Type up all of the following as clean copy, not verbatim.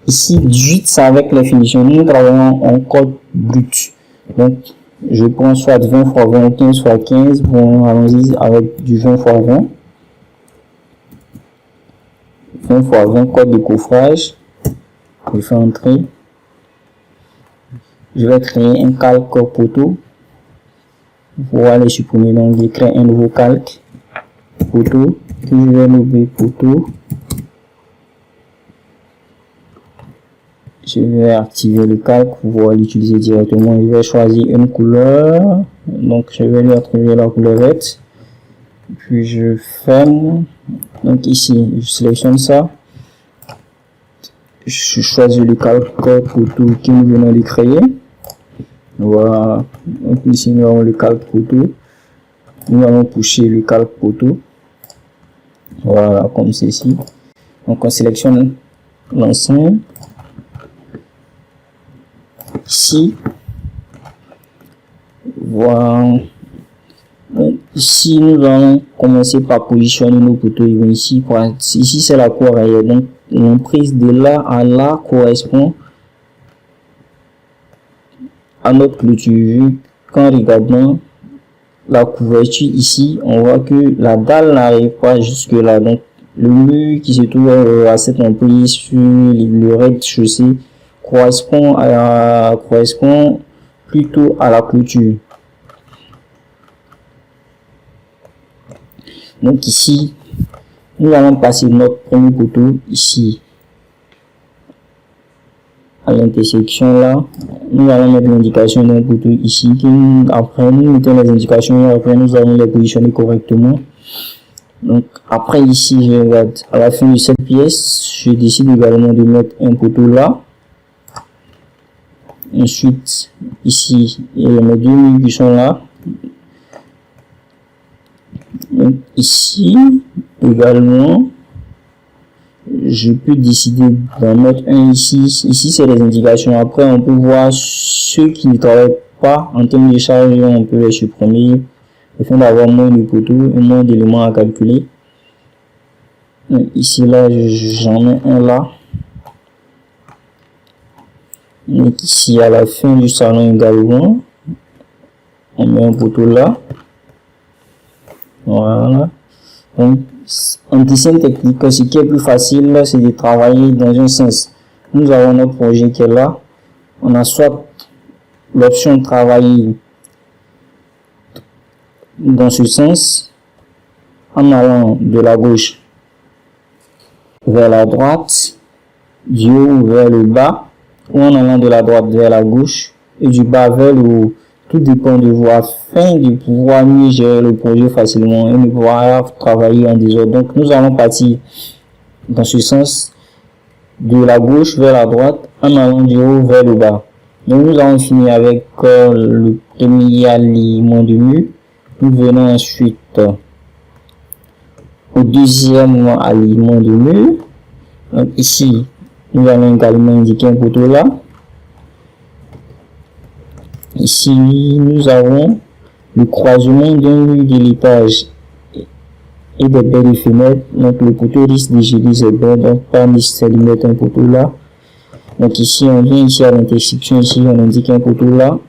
Ici, 18, c'est avec les finitions. Nous travaillons en code brut. Donc, je prends soit 20 x 20, 15 x 15. Bon, allons-y avec du 20 x 20. 20 x 20, code de coffrage. Je fais entrer. Je vais créer un calque poteau. Pour aller supprimer, donc je crée un nouveau calque poteau que je vais nommer poteau. Je vais activer le calque pour pouvoir l'utiliser directement. Je vais choisir une couleur, donc je vais lui attribuer la couleur verte, puis je ferme. Donc ici je sélectionne ça, je choisis le calque poteau que nous venons de créer. Voilà, donc ici nous avons le calque poteau. Nous allons pusher le calque poteau. Voilà, comme ceci. Donc on sélectionne l'ensemble. Ici, voilà. Donc, ici nous allons commencer par positionner nos poteaux. Ici c'est la cour arrière. Donc l'emprise de là à là correspond à notre clôture. Quand regardons la couverture ici, on voit que la dalle n'arrive pas jusque là. Donc le mur qui se trouve à cette emprise sur le rez-de-chaussée correspond plutôt à la clôture. Donc ici, nous allons passer notre premier poteau ici à l'intersection là. Nous allons mettre l'indication d'un poteau ici. Après nous mettons les indications et après nous allons les positionner correctement. Donc après ici, je regarde à la fin de cette pièce, je décide également de mettre un poteau là. Ensuite ici il y a mes deux murs qui sont là. Donc ici également je peux décider d'en mettre un ici. Ici c'est les indications. Après on peut voir ceux qui ne travaillent pas en termes de charge, on peut les supprimer afin d'avoir moins de poteaux et moins d'éléments à calculer. Donc, ici là j'en mets un là. Donc ici à la fin du salon également on met un poteau là. Voilà. Donc en dessin technique, ce qui est plus facile c'est de travailler dans un sens. Nous avons notre projet qui est là. On a soit l'option de travailler dans ce sens en allant de la gauche vers la droite, du haut vers le bas, ou en allant de la droite vers la gauche et du bas vers le haut. Tout dépend de vous afin de pouvoir mieux gérer le projet facilement et de pouvoir travailler en désordre. Donc nous allons partir dans ce sens de la gauche vers la droite en allant du haut vers le bas. Donc nous allons finir avec le premier alignement de mur. Nous venons ensuite au deuxième alignement de mur. Donc ici nous allons également indiquer un poteau là. Ici nous avons le croisement d'un mur de l'étage et des baies de fenêtre. Donc le poteau risque de geler ces baies, donc pas nécessaire de mettre un poteau là. Donc ici on vient ici à l'intersection, ici on indique un poteau là.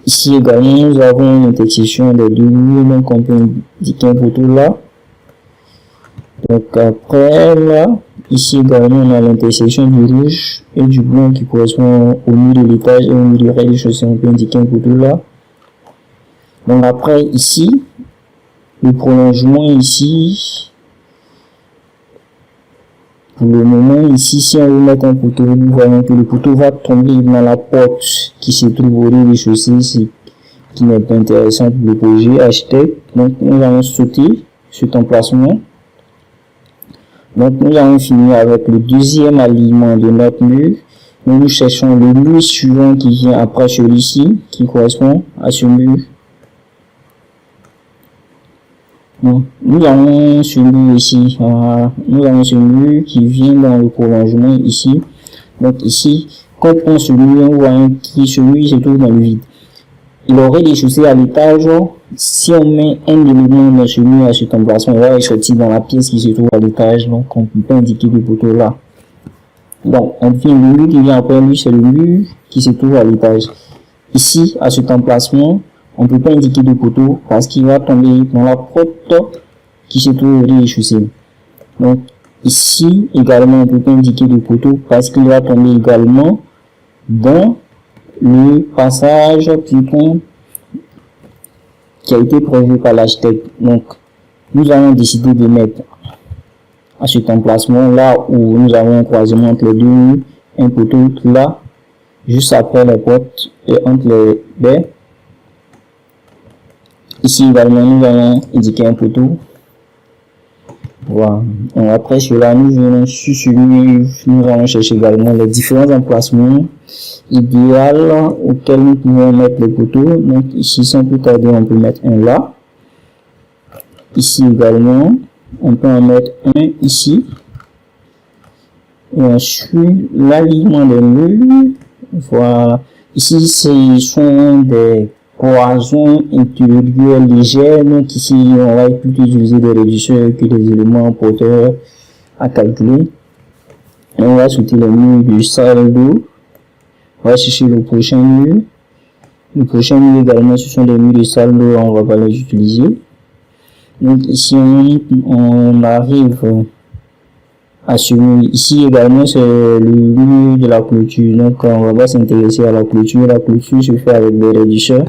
Ici également nous avons une intersection des deux murs, donc on peut indiquer un poteau là. Donc après là, ici également on a l'intersection du rouge et du blanc qui correspond au mur de l'étage et au mur du rez-de-chaussée, on peut indiquer un poteau là. Donc après ici, le prolongement ici, pour le moment ici, si on veut mettre un poteau, nous voyons que le poteau va tomber dans la porte qui se trouve au rez-de-chaussée, ce qui n'est pas intéressant pour le projet architecte. Donc nous allons sauter cet emplacement. Donc nous allons finir avec le deuxième alignement de notre mur. Nous cherchons le mur suivant qui vient après celui-ci, qui correspond à ce mur. Donc, nous avons ce mur ici. Nous avons ce mur qui vient dans le prolongement ici. Donc ici, quand on prend ce mur, on voit que ce mur se trouve dans le vide. Il aurait des chaussées à l'étage si on met un élément dans ce mur à cet emplacement, il va ressortir dans la pièce qui se trouve à l'étage, donc on ne peut pas indiquer le poteau là. Donc, on vient, le mur qui vient après lui, c'est le mur qui se trouve à l'étage. Ici, à cet emplacement, on ne peut pas indiquer de poteau parce qu'il va tomber dans la porte qui se trouve au rez-de-chaussée. Donc, ici, également, on ne peut pas indiquer de poteau parce qu'il va tomber également dans le passage piéton qui a été prévu par l'architecte. Donc, nous allons décider de mettre à cet emplacement là où nous avons un croisement entre les deux, un poteau là, juste après la porte et entre les baies. Ici également, nous allons indiquer un poteau. Voilà. Donc, après cela, nous venons sur celui, nous allons chercher également les différents emplacements idéal auquel nous pouvons mettre les poteaux. Donc ici, sans plus tarder, on peut mettre un là. Ici également, on peut en mettre un ici. Et ensuite, l'alignement des murs. Voilà. Ici, ce sont des cloisons intérieures légères. Donc ici, on va plutôt utiliser des réducteurs que des éléments porteurs à calculer. Et on va sauter les murs du salle d'eau. On va chercher le prochain mur. Le prochain mur également, ce sont des murs de salle d'eau, on va pas les utiliser. Donc ici, on arrive à ce mur. Ici également, c'est le mur de la clôture. Donc on va pas s'intéresser à la clôture. La clôture se fait avec des réducteurs.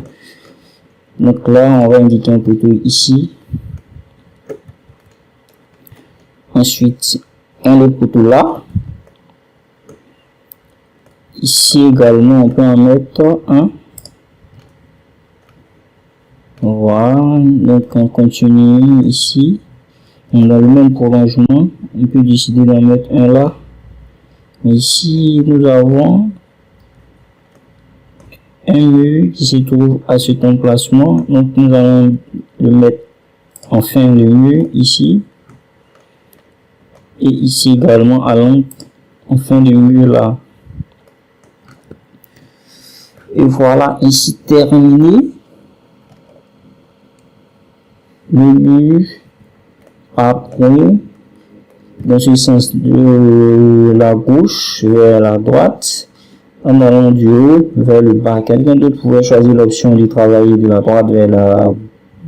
Donc là, on va indiquer un poteau ici. Ensuite, un autre poteau là. Ici également, on peut en mettre un. Voilà, donc on continue ici. On a le même prolongement. On peut décider d'en mettre un là. Ici, nous avons un mur qui se trouve à cet emplacement. Donc nous allons le mettre enfin le mur ici. Et ici également, allons enfin le mur là. Et voilà, ici terminé le mur après dans ce sens de la gauche vers la droite en allant du haut vers le bas. Quelqu'un d'autre pourrait choisir l'option de travailler de la droite vers la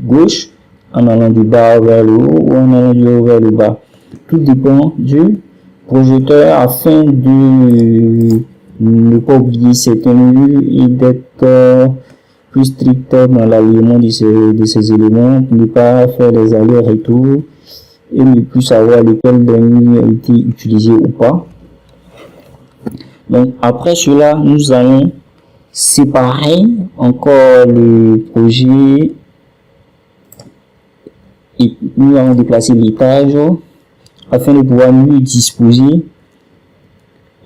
gauche en allant du bas vers le haut ou en allant du haut vers le bas. Tout dépend du projecteur afin de ne pas oublier certains murs et d'être plus strict dans l'alignement de ces éléments, pour ne pas faire des allers-retours et ne plus savoir lequel des murs a été utilisé ou pas. Donc après cela, nous allons séparer encore le projet et nous allons déplacer l'étage afin de pouvoir mieux disposer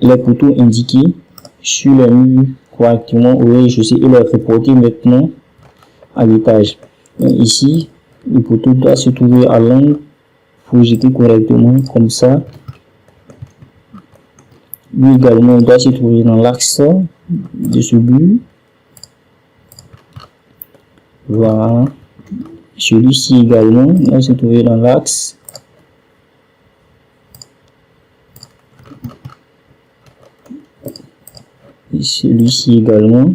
les poteaux indiqués sur les murs correctement au rez-de-chaussée et les reporter maintenant à l'étage. Ici, le poteau doit se trouver à l'angle projeté correctement comme ça. Lui également doit se trouver dans l'axe de ce but. Voilà. Celui-ci également doit se trouver dans l'axe. Et celui-ci également.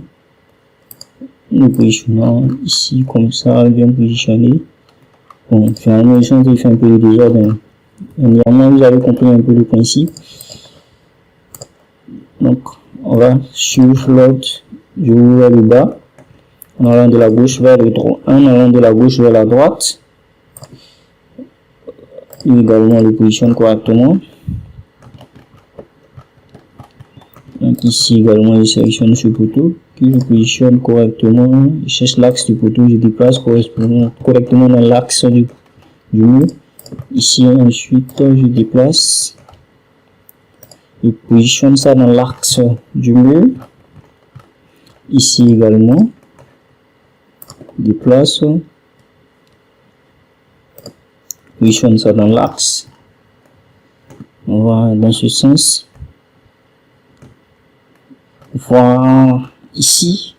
Nous positionnons ici comme ça, bien positionné. Bon, finalement, ils sont en train de faire un peu de désordre. Évidemment, vous avez compris un peu le principe. Donc, on va sur l'autre du haut vers le bas, en allant de la gauche vers le droit, en allant de la gauche vers la droite. Et également, on le positionne correctement. Donc ici également, je sélectionne ce poteau, que je positionne correctement, je cherche l'axe du poteau, je déplace correctement dans l'axe du mur. Ici ensuite, je déplace, je positionne ça dans l'axe du mur. Ici également, je déplace, positionne ça dans l'axe. On va dans ce sens. Voilà, ici,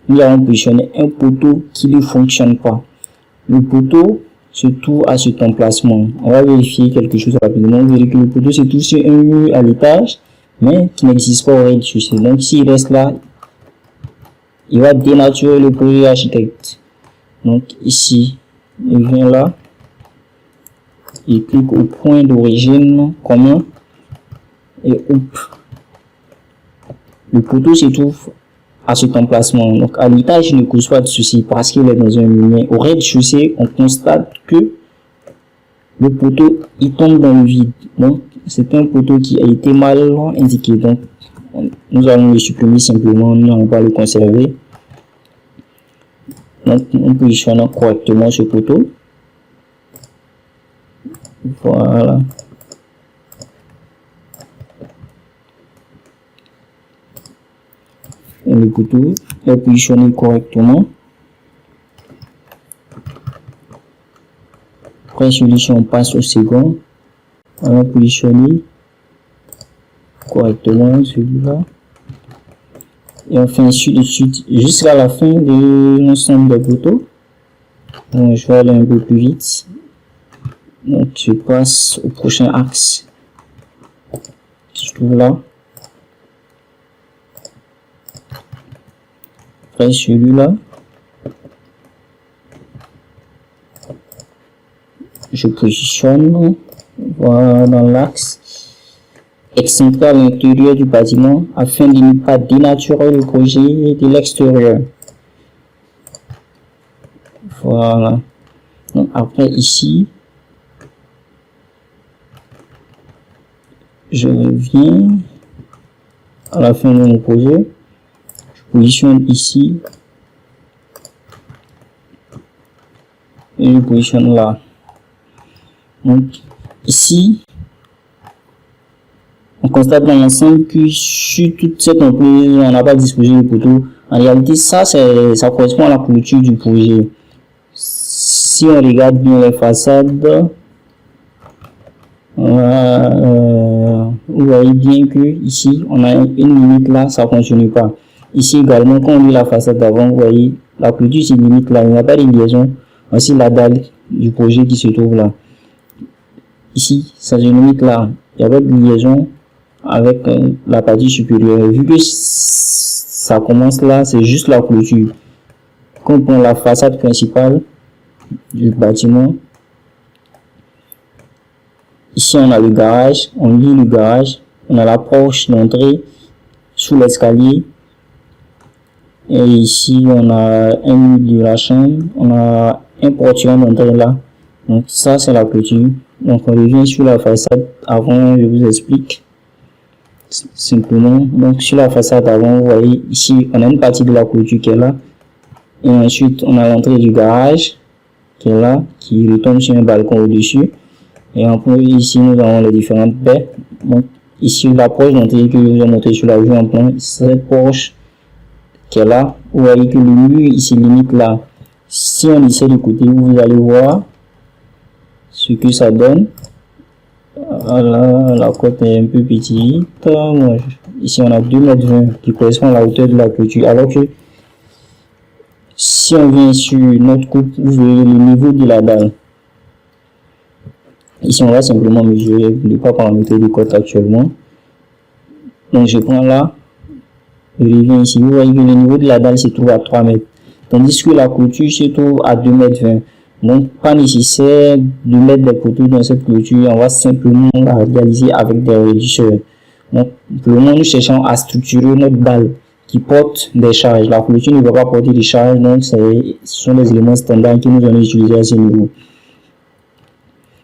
nous allons positionner un poteau qui ne fonctionne pas. le poteau se trouve à cet emplacement. On va vérifier quelque chose rapidement. Vous verrez que le poteau se trouve sur un mur à l'étage, mais qui n'existe pas au rez-de-chaussée. Donc s'il reste là, il va dénaturer le projet architecte. Donc ici, il vient là, il clique au point d'origine commun et hop, le poteau se trouve à cet emplacement. Donc à l'étage, il ne cause pas de souci parce qu'il est dans un mur. Mais au rez-de-chaussée, on constate que le poteau il tombe dans le vide. Donc c'est un poteau qui a été mal indiqué. Donc nous allons le supprimer simplement, nous n'allons pas le conserver. Donc on positionne correctement ce poteau. Voilà. Et le poteau est positionné correctement. Après celui-ci, on passe au second. On va positionner correctement celui-là. Et on fait ainsi de suite jusqu'à la fin de l'ensemble des poteaux. Donc, je vais aller un peu plus vite. Donc je passe au prochain axe. Je trouve là. Après celui-là. Je positionne voilà, dans l'axe excentré à l'intérieur du bâtiment afin de ne pas dénaturer le projet de l'extérieur. Voilà. Donc après ici, je reviens à la fin de mon projet. Je positionne ici et je positionne là. Donc ici, on constate dans l'ensemble que sur toute cette emprise, on n'a pas disposé de poteau. En réalité, ça correspond à la clôture du projet. Si on regarde bien les façades, vous voyez bien que ici, on a une limite là, ça ne fonctionne pas. Ici également, quand on lit la façade d'avant, vous voyez, la clôture c'est limite là, il n'y a pas de liaison. Voici la dalle du projet qui se trouve là. Ici, ça se limite là, il n'y a pas de liaison avec la partie supérieure. Vu que ça commence là, c'est juste la clôture. Quand on prend la façade principale du bâtiment, ici on a le garage, on lit le garage, on a la porte d'entrée sous l'escalier, et ici on a un mur de la chambre, on a un portillon d'entrée là. Donc ça c'est la clôture. Donc on revient sur la façade avant, je vous explique simplement. Donc sur la façade avant, vous voyez ici on a une partie de la clôture qui est là, et ensuite on a l'entrée du garage qui est là, qui retombe sur un balcon au-dessus, et en plus ici nous avons les différentes baies. Donc ici la porte d'entrée que je vous ai montré sur la vue en plan, cette porte qui est là, vous voyez que le mur ici limite là. Si on essaie de côté, vous allez voir ce que ça donne. Voilà, la côte est un peu petite. Ici on a 2,20 m qui correspond à la hauteur de la clôture, alors que si on vient sur notre coupe, vous verrez le niveau de la dalle. Ici on va simplement mesurer, ne pas paramétrer de côte actuellement. Donc je prends là, je reviens ici, vous voyez que le niveau de la dalle se trouve à 3 mètres, tandis que la clôture se trouve à 2,20 m. Donc pas nécessaire de mettre des poteaux dans cette clôture, on va simplement la réaliser avec des réducteurs. Donc pour le moment nous cherchons à structurer notre dalle qui porte des charges. La clôture ne va pas porter des charges, donc ce sont des éléments standards que nous allons utiliser à ce niveau.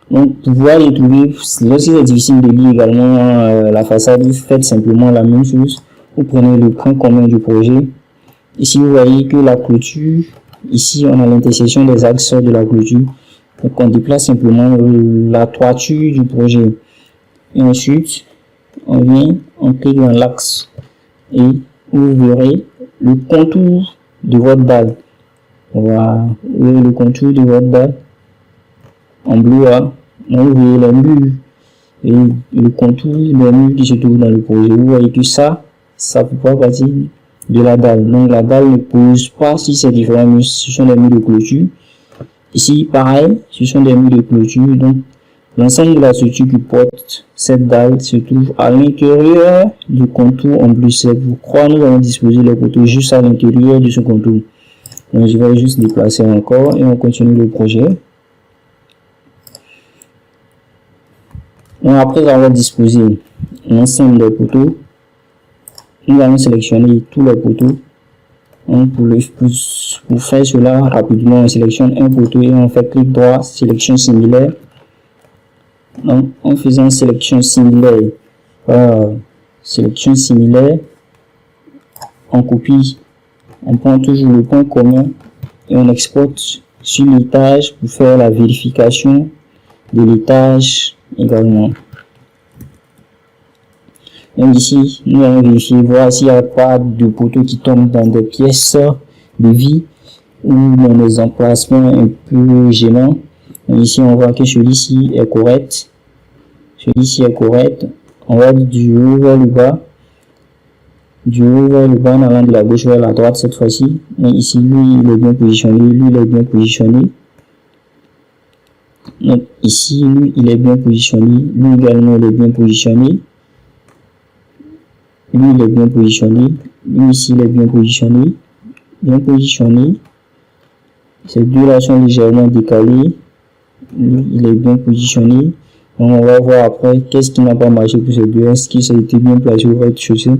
Donc pour pouvoir les trouver, lorsque c'est difficile de lire également la façade, vous faites simplement la même chose. Vous prenez le point commun du projet. Ici vous voyez que la clôture, ici on a l'intersection des axes de la clôture. Donc on déplace simplement la toiture du projet. Et ensuite on vient, on clique dans l'axe et vous verrez le contour de votre dalle. Voilà, vous verrez le contour de votre dalle en bleu là. Vous voyez les murs et le contour des murs qui se trouvent dans le projet. Vous voyez que ça peut pas partir de la dalle. Donc la dalle ne pose pas si ces différents murs, ce sont les murs de clôture. Ici, pareil, ce sont des murs de clôture. Donc, l'ensemble de la structure qui porte cette dalle se trouve à l'intérieur du contour en plus. C'est pourquoi nous allons disposer les poteaux juste à l'intérieur de ce contour. Donc, je vais juste déplacer encore et on continue le projet. Donc, après avoir disposé l'ensemble des poteaux, nous allons sélectionner tous les poteaux. Donc, pour faire cela rapidement, on sélectionne un poteau et on fait clic droit, sélection similaire. Donc, en faisant sélection similaire, on copie, on prend toujours le point commun et on exporte sur l'étage pour faire la vérification de l'étage également. Donc ici, nous allons vérifier, voir s'il n'y a pas de poteau qui tombe dans des pièces de vie ou dans des emplacements un peu gênants. Donc ici, on voit que celui-ci est correct. Celui-ci est correct. On va du haut vers le bas. Du haut vers le bas, en allant de la gauche vers la droite cette fois-ci. Et ici, lui, il est bien positionné. Lui, il est bien positionné. Donc ici, lui, il est bien positionné. Lui également, il est bien positionné. Lui, il est bien positionné. Lui, ici, il est bien positionné. Bien positionné. Ces deux-là sont légèrement décalés. Lui, il est bien positionné. Donc, on va voir après qu'est-ce qui n'a pas marché pour ces deux. Est-ce qu'il a été bien placé au rez-de-chaussée?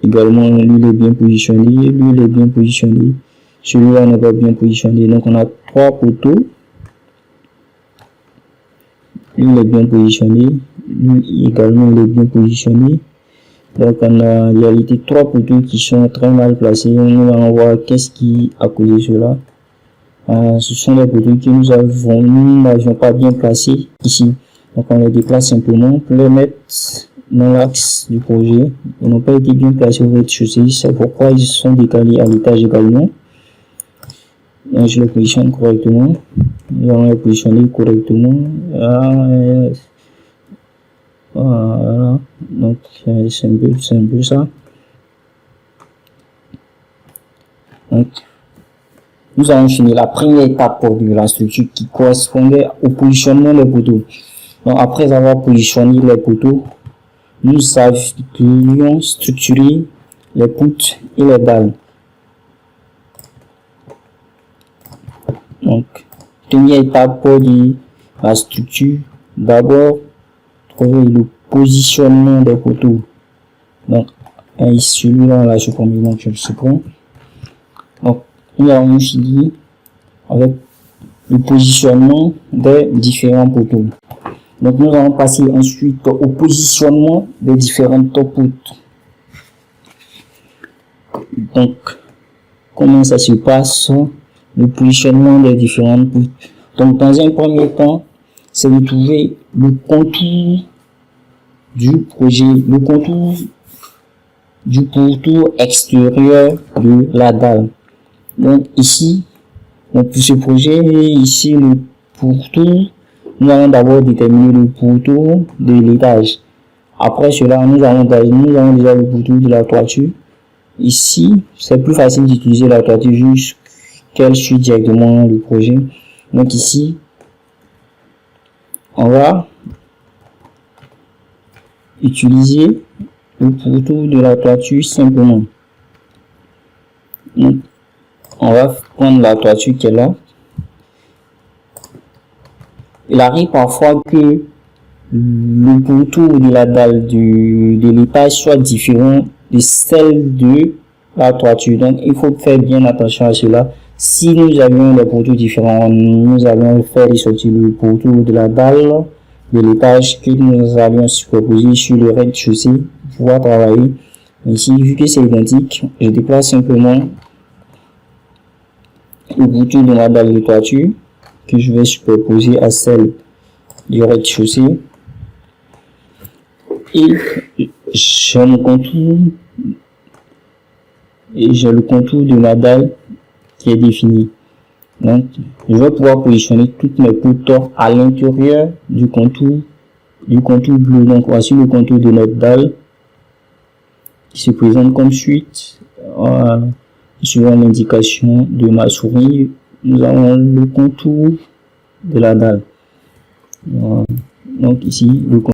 Également, lui, il est bien positionné. Lui, il est bien positionné. Celui-là n'est pas bien positionné. Donc, on a trois poteaux. Lui, il est bien positionné. Lui également, il est bien positionné. Donc, on a en réalité trois poteaux qui sont très mal placés. Nous allons voir qu'est-ce qui a causé cela. Ce sont les poteaux que nous n'avions pas bien placés ici. Donc, on les déplace simplement pour les mettre dans l'axe du projet. Ils n'ont pas été bien placés au rez-de-chaussée. C'est pourquoi ils sont décalés à l'étage également. Donc, je les positionne correctement. Nous allons les positionner correctement. Voilà. Donc, c'est un peu ça. Donc, nous allons finir la première étape de la structure qui correspondait au positionnement des poteaux. Donc, après avoir positionné les poteaux, nous avions structuré les poutres et les dalles. Donc, première étape de la structure, d'abord, trouver le positionnement des poteaux. Donc, ici, celui-là, là, je prends, donc je le supprime. Donc, nous allons finir avec le positionnement des différents poteaux. Donc, nous allons passer ensuite au positionnement des différentes poutres. Donc, comment ça se passe, le positionnement des différentes poutres? Donc, dans un premier temps, c'est de trouver le contour du projet, le contour du pourtour extérieur de la dalle. Donc ici, pour ce projet, ici le pourtour, nous allons d'abord déterminer le pourtour de l'étage. Après cela, nous avons déjà le pourtour de la toiture. Ici, c'est plus facile d'utiliser la toiture vu qu'elle suit directement le projet. Donc ici, on va utiliser le pourtour de la toiture simplement. Donc, on va prendre la toiture qui est là. Il arrive parfois que le pourtour de la dalle de l'étage soit différent de celle de la toiture. Donc, il faut faire bien attention à cela. Si nous avions des pourtours différents, nous allons faire ressortir le pourtour de la dalle de l'étage que nous allions superposer sur le rez-de-chaussée pour pouvoir travailler. Ici, vu que c'est identique, je déplace simplement le pourtour de la dalle de toiture que je vais superposer à celle du rez-de-chaussée. Et j'ai mon contour et j'ai le contour de la dalle qui est défini. Donc, je vais pouvoir positionner toutes mes poutres à l'intérieur du contour bleu. Donc, voici le contour de notre dalle qui se présente comme suite. Suivant l'indication de ma souris, nous avons le contour de la dalle. Donc ici, le